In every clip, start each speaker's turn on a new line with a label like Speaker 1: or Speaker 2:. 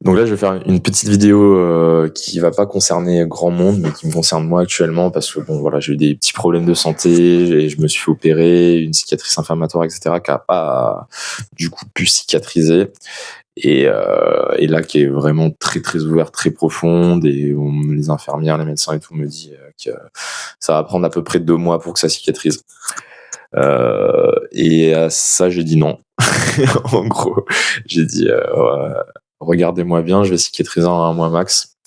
Speaker 1: Donc là, je vais faire une petite vidéo qui va pas concerner grand monde, mais qui me concerne moi actuellement, parce que bon, voilà, j'ai eu des petits problèmes de santé, et je me suis fait opérer, une cicatrice inflammatoire, etc., qui a pas du coup pu cicatriser, et là qui est vraiment très très ouverte, très profonde, et les infirmières, les médecins et tout me disent que ça va prendre à peu près 2 mois pour que ça cicatrise. Et à ça, j'ai dit non. En gros, j'ai dit regardez-moi bien, je vais cicatriser en 1 mois max.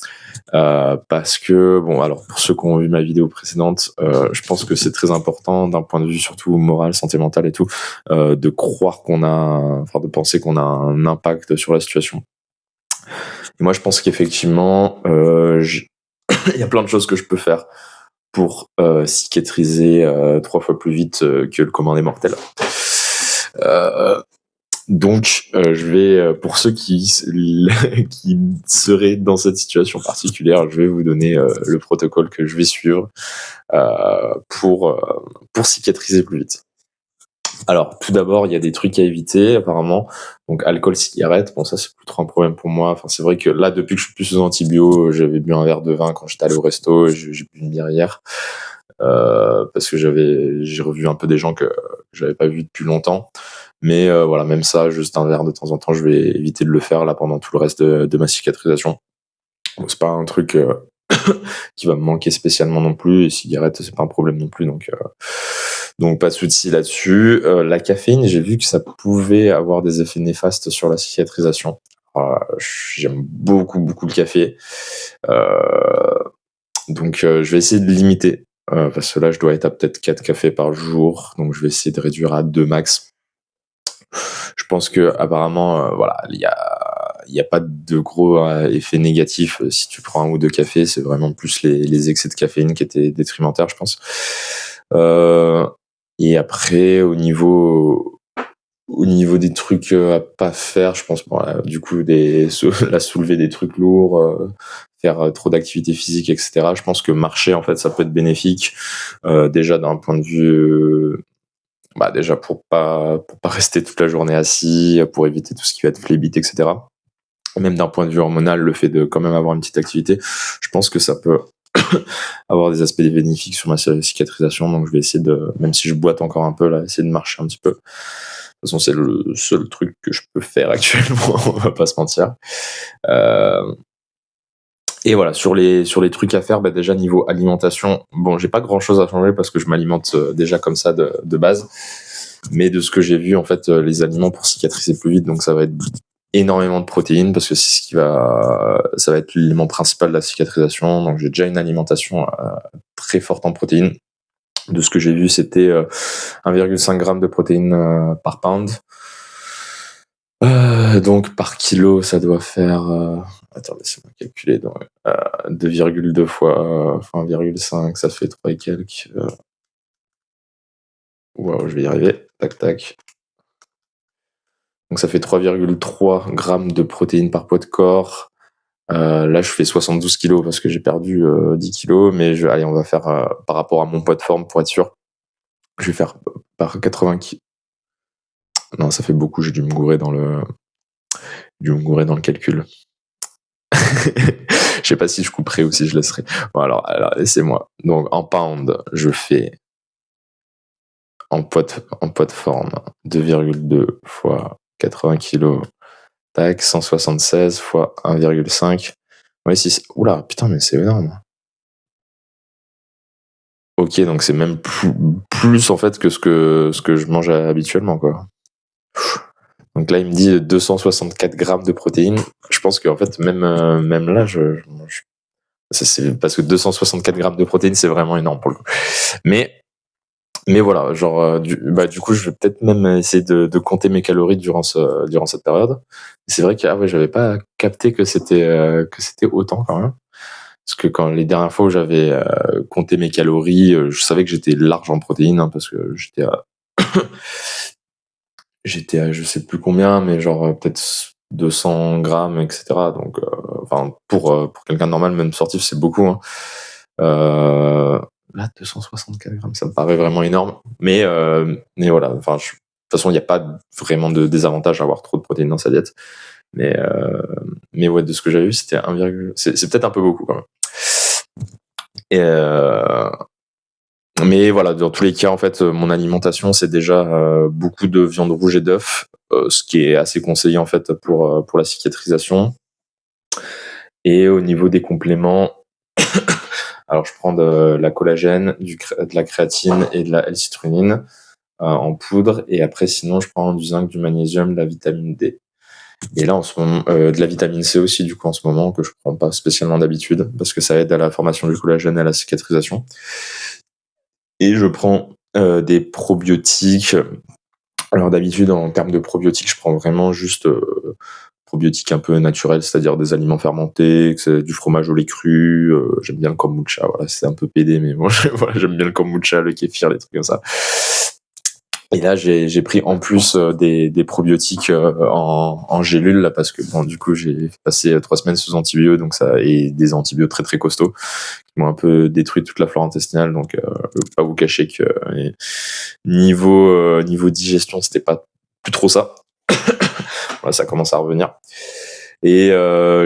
Speaker 1: Parce que, bon, alors pour ceux qui ont vu ma vidéo précédente, je pense que c'est très important d'un point de vue surtout moral, santé mentale et tout, de croire de penser qu'on a un impact sur la situation. Et moi, je pense qu'effectivement, il y a plein de choses que je peux faire pour cicatriser 3 fois plus vite que le commun des mortels. Donc, je vais, pour ceux qui seraient dans cette situation particulière, je vais vous donner le protocole que je vais suivre pour cicatriser plus vite. Alors, tout d'abord, il y a des trucs à éviter, apparemment. Donc, alcool, cigarette, bon, ça, c'est plus trop un problème pour moi. Enfin, c'est vrai que là, depuis que je suis plus sous antibio, j'avais bu un verre de vin quand j'étais allé au resto, j'ai bu une bière hier. Parce que j'ai revu un peu des gens que j'avais pas vus depuis longtemps. Mais voilà, même ça, juste un verre de temps en temps, je vais éviter de le faire là pendant tout le reste de ma cicatrisation. Donc, c'est pas un truc qui va me manquer spécialement non plus. Et cigarette, c'est pas un problème non plus, donc pas de souci là-dessus. La caféine, j'ai vu que ça pouvait avoir des effets néfastes sur la cicatrisation. J'aime beaucoup le café, donc je vais essayer de limiter. Parce que là, je dois être à peut-être 4 cafés par jour, donc je vais essayer de réduire à 2 max. Je pense que apparemment, voilà, il y a pas de gros effets négatifs si tu prends 1 ou 2 cafés. C'est vraiment plus les excès de caféine qui étaient détrimentaires, je pense. Et après, au niveau des trucs à pas faire, je pense, du coup, soulever des trucs lourds, faire trop d'activité physique, etc. Je pense que marcher, en fait, ça peut être bénéfique. Déjà d'un point de vue, déjà pour pas rester toute la journée assis, pour éviter tout ce qui va être phlébite, etc. Même d'un point de vue hormonal, le fait de quand même avoir une petite activité, je pense que ça peut avoir des aspects bénéfiques sur ma cicatrisation. Donc je vais essayer même si je boite encore un peu là, essayer de marcher un petit peu. De toute façon, c'est le seul truc que je peux faire actuellement, on va pas se mentir. Et voilà, sur les trucs à faire, déjà niveau alimentation, bon, j'ai pas grand chose à changer parce que je m'alimente déjà comme ça de base. Mais de ce que j'ai vu, en fait, les aliments pour cicatriser plus vite, donc ça va être énormément de protéines parce que ça va être l'élément principal de la cicatrisation. Donc j'ai déjà une alimentation très forte en protéines. De ce que j'ai vu, c'était 1,5 g de protéines par pound. Donc par kilo, ça doit faire... attends, laissez-moi calculer. 2,2 fois 1,5, ça fait 3 et quelques. Waouh, je vais y arriver. Tac, tac. Donc ça fait 3,3 g de protéines par poids de corps. Là, je fais 72 kilos parce que j'ai perdu 10 kilos. Mais allez, on va faire par rapport à mon poids de forme pour être sûr. Je vais faire par 80 kilos. Non, ça fait beaucoup. J'ai dû me gourer dans le calcul. Je sais pas si je couperai ou si je laisserai. Bon, alors laissez-moi. Donc en pound, je fais en poids de forme 2,2 fois 80 kilos. Tac, 176 fois 1,5. Ouais, si. Oula, putain, mais c'est énorme. Ok, donc c'est même plus en fait que ce que je mange habituellement, quoi. Donc là, il me dit 264 grammes de protéines. Je pense qu'en fait, même là, je mange. C'est parce que 264 grammes de protéines, c'est vraiment énorme pour le coup. Mais voilà, genre, du coup, je vais peut-être même essayer de compter mes calories durant cette période. C'est vrai que j'avais pas capté que c'était autant quand même. Parce que quand les dernières fois où j'avais compté mes calories, je savais que j'étais large en protéines, hein, parce que j'étais à je sais plus combien, mais genre peut-être 200 grammes, etc. Donc, pour quelqu'un de normal, même sportif, c'est beaucoup, hein. Là, 264 grammes, ça me paraît vraiment énorme. Mais voilà, de toute façon, il n'y a pas vraiment de désavantage à avoir trop de protéines dans sa diète. Mais ouais, de ce que j'avais vu, c'était 1, c'est peut-être un peu beaucoup quand même. Et mais voilà, dans tous les cas, en fait, mon alimentation, c'est déjà beaucoup de viande rouge et d'œufs, ce qui est assez conseillé en fait pour la cicatrisation. Et au niveau des compléments, alors je prends de la collagène, de la créatine et de la L-citrulline en poudre. Et après, sinon, je prends du zinc, du magnésium, de la vitamine D. Et là, en ce moment, de la vitamine C aussi, du coup, en ce moment, que je prends pas spécialement d'habitude, parce que ça aide à la formation du collagène et à la cicatrisation. Et je prends des probiotiques. Alors d'habitude, en termes de probiotiques, je prends vraiment juste probiotiques un peu naturels, c'est-à-dire des aliments fermentés, que c'est du fromage au lait cru. J'aime bien le kombucha, voilà, c'est un peu pédé, mais bon, voilà, j'aime bien le kombucha, le kéfir, les trucs comme ça. Et là, j'ai pris en plus des probiotiques en gélule, là, parce que bon, du coup, j'ai passé 3 semaines sous antibio, donc ça, et des antibiotiques très très costauds, qui m'ont un peu détruit toute la flore intestinale. Donc, je peux pas vous cacher que niveau digestion, c'était pas plus trop ça. Voilà, ça commence à revenir. Et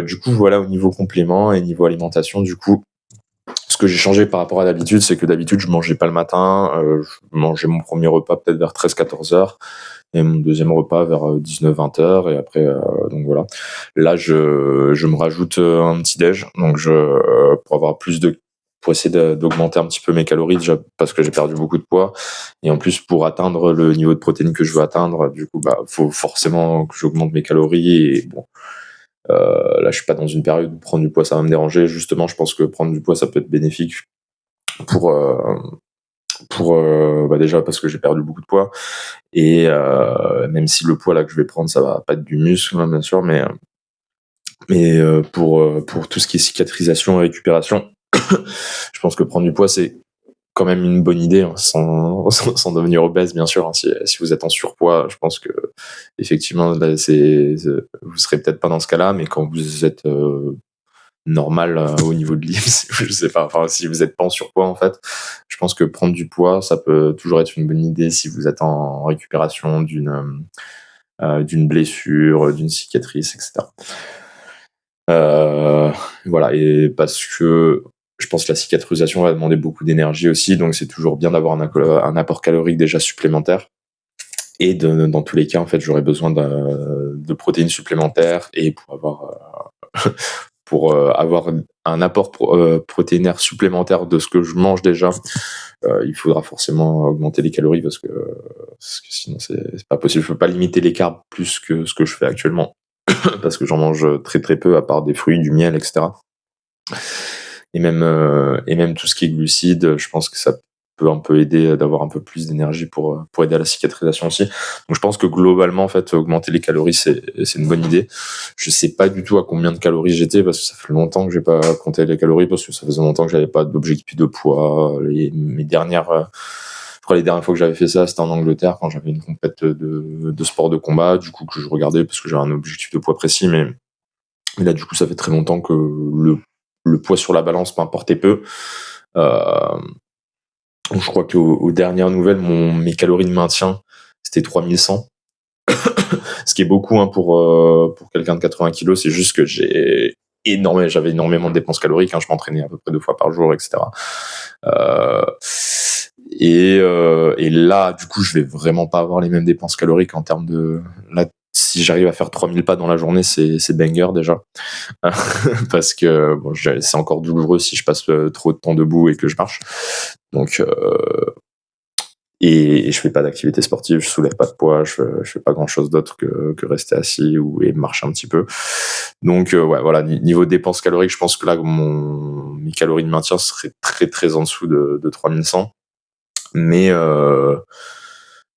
Speaker 1: du coup, voilà, au niveau complément et niveau alimentation, du coup, ce que j'ai changé par rapport à d'habitude, c'est que d'habitude, je mangeais pas le matin. Je mangeais mon premier repas peut-être vers 13-14 heures et mon deuxième repas vers 19-20 heures. Et après, donc voilà. Là, je me rajoute un petit déj, donc pour avoir pour essayer d'augmenter un petit peu mes calories déjà parce que j'ai perdu beaucoup de poids et en plus pour atteindre le niveau de protéines que je veux atteindre, du coup, bah, faut forcément que j'augmente mes calories et bon. Là, je suis pas dans une période où prendre du poids, ça va me déranger. Justement, je pense que prendre du poids, ça peut être bénéfique pour bah déjà parce que j'ai perdu beaucoup de poids et même si le poids là que je vais prendre, ça va pas être du muscle, hein, bien sûr, mais pour tout ce qui est cicatrisation et récupération, je pense que prendre du poids, c'est quand même une bonne idée, hein, sans devenir obèse, bien sûr. Hein, si vous êtes en surpoids, je pense que effectivement, là, vous serez peut-être pas dans ce cas-là, mais quand vous êtes normal au niveau de l'IMC, je sais pas, enfin si vous êtes pas en surpoids en fait, je pense que prendre du poids, ça peut toujours être une bonne idée si vous êtes en récupération d'une blessure, d'une cicatrice, etc. Voilà, et parce que je pense que la cicatrisation va demander beaucoup d'énergie aussi, donc c'est toujours bien d'avoir un apport calorique déjà supplémentaire. Et dans tous les cas, en fait, j'aurais besoin de protéines supplémentaires et pour avoir un apport protéinaire supplémentaire de ce que je mange déjà, il faudra forcément augmenter les calories parce que sinon c'est pas possible. Je peux pas limiter les carbs plus que ce que je fais actuellement parce que j'en mange très très peu à part des fruits, du miel, etc. Et même tout ce qui est glucides, je pense que ça peut un peu aider d'avoir un peu plus d'énergie pour aider à la cicatrisation aussi. Donc je pense que globalement, en fait, augmenter les calories, c'est une bonne idée. Je sais pas du tout à combien de calories j'étais parce que ça fait longtemps que j'ai pas compté les calories parce que ça faisait longtemps que j'avais pas d'objectif de poids. Les dernières fois que j'avais fait ça, c'était en Angleterre quand j'avais une compète de sport de combat, du coup que je regardais parce que j'avais un objectif de poids précis, mais là du coup ça fait très longtemps que le poids sur la balance m'importait peu. Euh, je crois qu'aux dernières nouvelles, mes calories de maintien, c'était 3100. Ce qui est beaucoup hein, pour quelqu'un de 80 kilos. C'est juste que j'avais énormément de dépenses caloriques. Hein, je m'entraînais à peu près 2 fois par jour, etc. Et là, du coup, je vais vraiment pas avoir les mêmes dépenses caloriques en termes de... Là, si j'arrive à faire 3000 pas dans la journée, c'est banger déjà. Parce que bon, c'est encore douloureux si je passe trop de temps debout et que je marche. Donc, et je fais pas d'activité sportive, je soulève pas de poids, je fais pas grand chose d'autre que rester assis et marcher un petit peu. Donc, ouais, voilà, niveau dépenses caloriques, je pense que là, mes calories de maintien seraient très, très en dessous de 3100. Mais je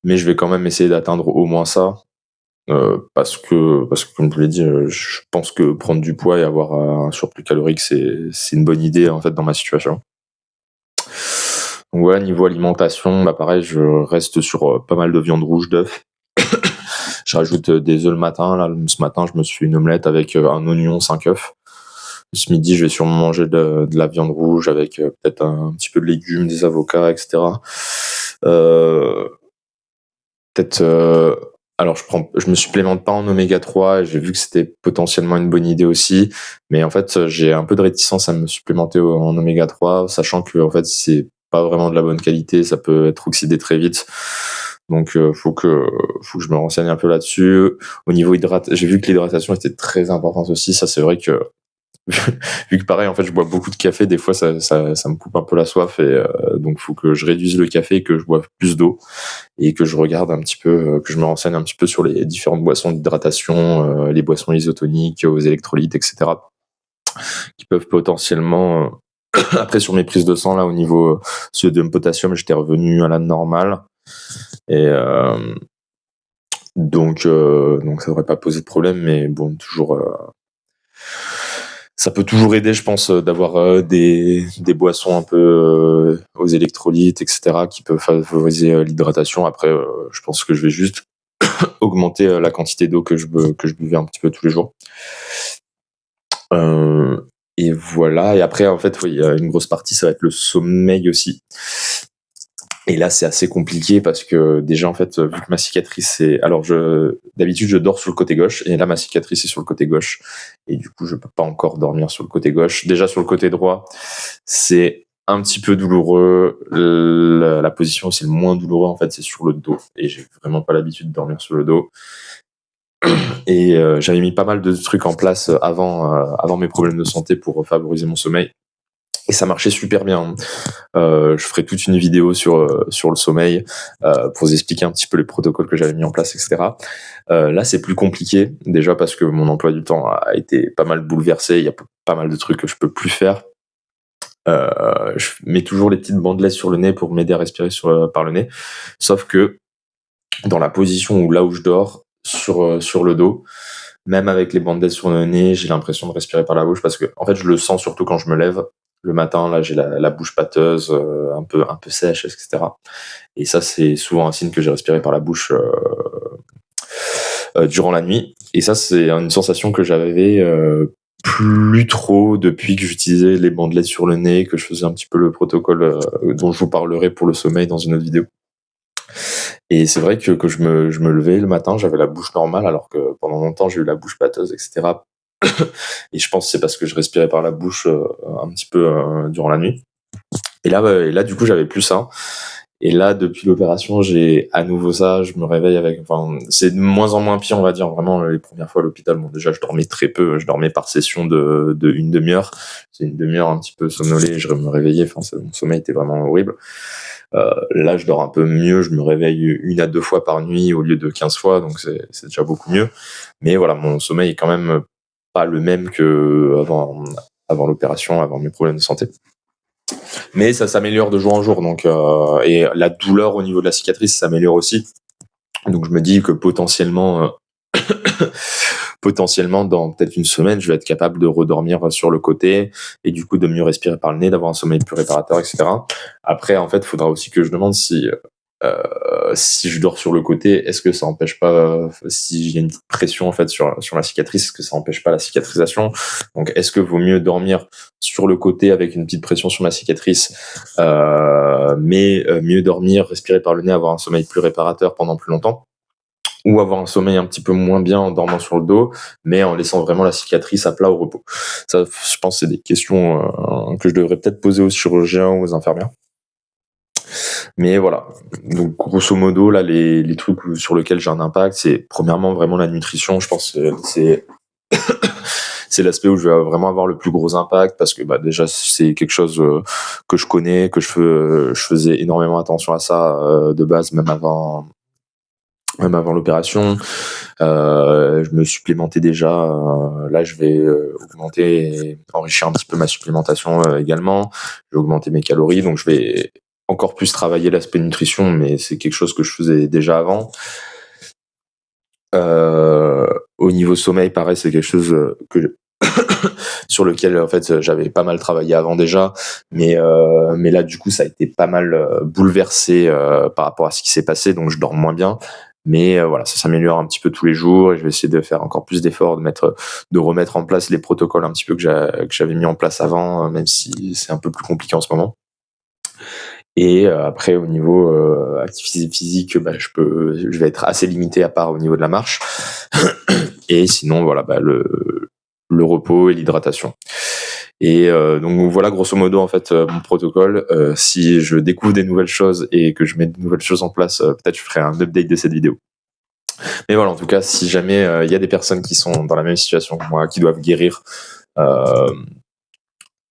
Speaker 1: vais quand même essayer d'atteindre au moins ça. Parce que, comme je vous l'ai dit, je pense que prendre du poids et avoir un surplus calorique, c'est une bonne idée, en fait, dans ma situation. Donc voilà, niveau alimentation, bah pareil, je reste sur pas mal de viande rouge, d'œufs. Je rajoute des œufs le matin. Là, ce matin, je me suis fait une omelette avec un oignon, 5 œufs. Ce midi, je vais sûrement manger de la viande rouge avec peut-être un petit peu de légumes, des avocats, etc. Peut-être Alors je me supplémente pas en oméga 3, j'ai vu que c'était potentiellement une bonne idée aussi, mais en fait, j'ai un peu de réticence à me supplémenter en oméga 3, sachant que en fait, c'est pas vraiment de la bonne qualité, ça peut être oxydé très vite. Donc faut que je me renseigne un peu là-dessus. Au niveau j'ai vu que l'hydratation était très importante aussi, ça c'est vrai que vu que pareil en fait je bois beaucoup de café, des fois ça me coupe un peu la soif et donc faut que je réduise le café et que je boive plus d'eau et que je regarde un petit peu, que je me renseigne un petit peu sur les différentes boissons d'hydratation, les boissons isotoniques, aux électrolytes, etc., qui peuvent potentiellement après sur mes prises de sang là au niveau sodium potassium, j'étais revenu à la normale et donc ça devrait pas poser de problème, mais bon toujours ça peut toujours aider, je pense, d'avoir des boissons un peu aux électrolytes, etc., qui peuvent favoriser l'hydratation. Après, je pense que je vais juste augmenter la quantité d'eau que je buvais un petit peu tous les jours. Et voilà. Et après, en fait, oui, il y a une grosse partie, ça va être le sommeil aussi. Et là, c'est assez compliqué parce que déjà, en fait, vu que ma cicatrice est... Alors, d'habitude, je dors sur le côté gauche et là, ma cicatrice est sur le côté gauche. Et du coup, je peux pas encore dormir sur le côté gauche. Déjà, sur le côté droit, c'est un petit peu douloureux. La position où c'est le moins douloureux, en fait, c'est sur le dos. Et j'ai vraiment pas l'habitude de dormir sur le dos. Et j'avais mis pas mal de trucs en place avant mes problèmes de santé pour favoriser mon sommeil. Et ça marchait super bien. Je ferai toute une vidéo sur le sommeil pour vous expliquer un petit peu les protocoles que j'avais mis en place, etc. Là, c'est plus compliqué, déjà parce que mon emploi du temps a été pas mal bouleversé. Il y a pas mal de trucs que je peux plus faire. Je mets toujours les petites bandelettes sur le nez pour m'aider à respirer par le nez. Sauf que dans la position où je dors, sur le dos, même avec les bandelettes sur le nez, j'ai l'impression de respirer par la bouche parce que, en fait, je le sens surtout quand je me lève. Le matin, là, j'ai la bouche pâteuse, un peu sèche, etc. Et ça, c'est souvent un signe que j'ai respiré par la bouche durant la nuit. Et ça, c'est une sensation que j'avais plus trop depuis que j'utilisais les bandelettes sur le nez, que je faisais un petit peu le protocole dont je vous parlerai pour le sommeil dans une autre vidéo. Et c'est vrai que je me levais le matin, j'avais la bouche normale, alors que pendant longtemps, j'ai eu la bouche pâteuse, etc. Et je pense que c'est parce que je respirais par la bouche un petit peu durant la nuit. Et là, du coup, j'avais plus ça. Et là, depuis l'opération, j'ai à nouveau ça. Je me réveille c'est de moins en moins pire, on va dire. Vraiment, les premières fois à l'hôpital, bon, déjà, je dormais très peu. Je dormais par session de une demi-heure. C'est une demi-heure un petit peu somnolé. Je me réveillais. Mon sommeil était vraiment horrible. Là, je dors un peu mieux. Je me réveille 1 à 2 fois par nuit au lieu de 15 fois. Donc, c'est déjà beaucoup mieux. Mais voilà, mon sommeil est quand même pas le même que avant l'opération, avant mes problèmes de santé. Mais ça s'améliore de jour en jour, donc et la douleur au niveau de la cicatrice s'améliore aussi. Donc je me dis que potentiellement dans peut-être une semaine, je vais être capable de redormir sur le côté et du coup de mieux respirer par le nez, d'avoir un sommeil plus réparateur, etc. Après, en fait, il faudra aussi que je demande si je dors sur le côté, est-ce que ça empêche pas, si j'ai une petite pression en fait sur la cicatrice, est-ce que ça empêche pas la cicatrisation? Donc est-ce que vaut mieux dormir sur le côté avec une petite pression sur ma cicatrice, mais mieux dormir, respirer par le nez, avoir un sommeil plus réparateur pendant plus longtemps, ou avoir un sommeil un petit peu moins bien en dormant sur le dos, mais en laissant vraiment la cicatrice à plat au repos? Ça, je pense que c'est des questions que je devrais peut-être poser aux chirurgiens ou aux infirmières. Mais voilà. Donc, grosso modo, là, les trucs sur lesquels j'ai un impact, c'est premièrement vraiment la nutrition. Je pense que c'est l'aspect où je vais vraiment avoir le plus gros impact parce que déjà c'est quelque chose que je connais, que je faisais énormément attention à ça de base, même avant l'opération. Je me supplémentais déjà. Là, je vais augmenter et enrichir un petit peu ma supplémentation également. Je vais augmenter mes calories, donc je vais encore plus travailler l'aspect nutrition, mais c'est quelque chose que je faisais déjà avant. Au niveau sommeil, pareil, c'est quelque chose sur lequel en fait j'avais pas mal travaillé avant déjà, mais là du coup ça a été pas mal bouleversé par rapport à ce qui s'est passé, donc je dors moins bien. Mais voilà, ça s'améliore un petit peu tous les jours et je vais essayer de faire encore plus d'efforts, de remettre en place les protocoles un petit peu que j'avais mis en place avant, même si c'est un peu plus compliqué en ce moment. Et après, au niveau activité physique, je vais être assez limité à part au niveau de la marche. Et sinon, voilà, le repos et l'hydratation. Et donc voilà, grosso modo, en fait, mon protocole. Si je découvre des nouvelles choses et que je mets de nouvelles choses en place, peut-être je ferai un update de cette vidéo. Mais voilà, en tout cas, si jamais il y a des personnes qui sont dans la même situation que moi, qui doivent guérir,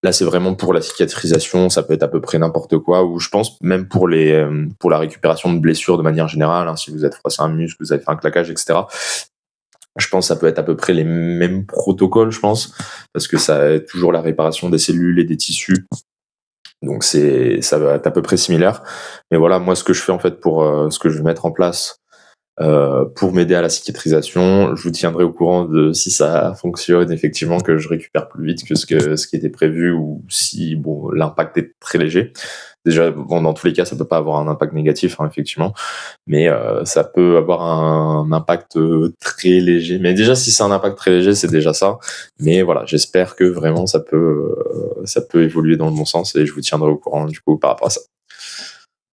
Speaker 1: là, c'est vraiment pour la cicatrisation, ça peut être à peu près n'importe quoi, ou je pense même pour la récupération de blessures de manière générale, hein, si vous êtes froissé un muscle, vous avez fait un claquage, etc. Je pense que ça peut être à peu près les mêmes protocoles, je pense, parce que ça est toujours la réparation des cellules et des tissus. Donc ça va être à peu près similaire. Mais voilà, moi, ce que je fais en fait pour ce que je vais mettre en place pour m'aider à la cicatrisation, je vous tiendrai au courant de si ça fonctionne effectivement, que je récupère plus vite que ce qui était prévu, ou si bon l'impact est très léger. Déjà, bon, dans tous les cas, ça peut pas avoir un impact négatif, hein, effectivement, mais ça peut avoir un impact très léger. Mais déjà, si c'est un impact très léger, c'est déjà ça. Mais voilà, j'espère que vraiment ça peut évoluer dans le bon sens, et je vous tiendrai au courant du coup par rapport à ça.